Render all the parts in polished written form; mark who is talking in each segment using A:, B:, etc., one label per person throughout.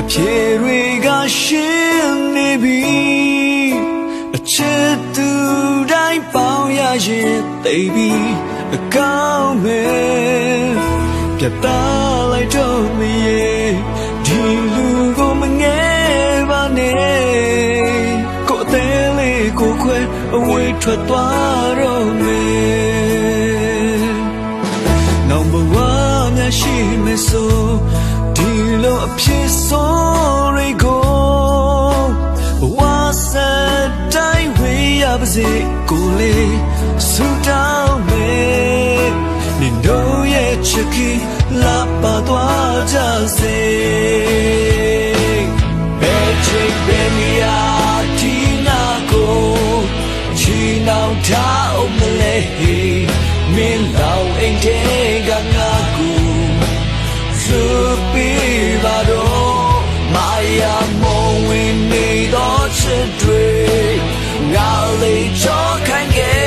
A: ပြေတွေကရှင်းနေပြီအချစ်သူတိုင်းပေါင်းရရင်သိပြီအကောင်းမဲ့ပြတ်သားလိုက်တော့မရဲ့ဒီလူကိုမငဲပါနဲ့ကိုယ်အသေးလေးကိုခွဲအဝေးထွက်သွားတော့မယ်နောင်ဘဝများရှိမယ်ဆိုဒီလိုအဖြစ်ဆိုတွေကိုဘဝစတိုင်းဝေးရပါစေကိုလေးဆူတောင်းမယ်နင်တို့ရဲ့ချစ်ခင်လာပါသွားကြစေဘယ်ချိန်ဘယ်နေရာဒီနာကိုချီနှောင်ထားအောင်မလဲမင်းလောင်အိမ်ထဲကငါကိုSupi bado Maya mo win me do chidre Ngali cho kange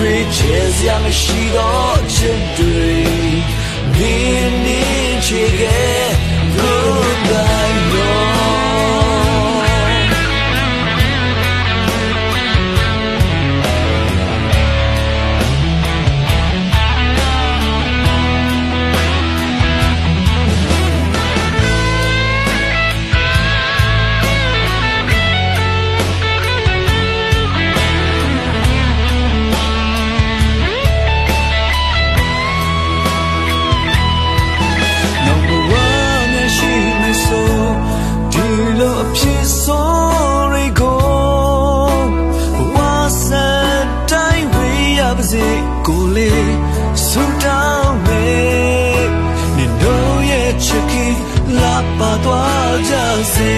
A: Riches yang shi do chidre Bini chige Goodbye noဖြစ်စိုးတွေကိုဘဝစတိုင်းဝေးရပါစေကိုလေးဆူတောင်းမယ်နင်တို့ရဲ့ချစ်ခင်လာပါသွားကြစေ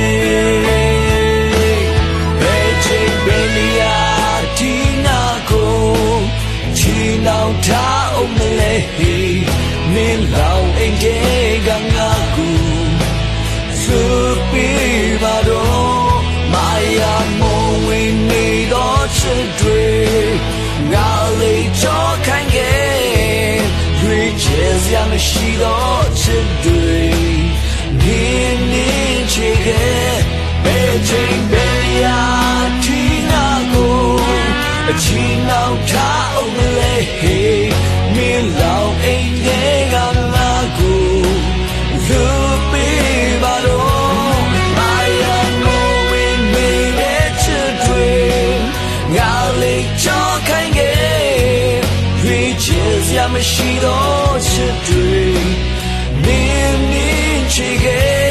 A: ဘယ်ချိန်ဘယ်နေရာဒီနာကိုချီနှောင်ထားအောင်မလဲမင်းလောင်အိမ်ထဲကငါကိုSupi bado Maya mo win me do chidre Ngali cho kange Riches yang shi do chidre Nini chige Beijing beya tina go Chinao ta omle Mi lao ainge ganga go Supi bado Maya mo win me chidre Ngali cho kange Riches yang shi do chidre Nini chige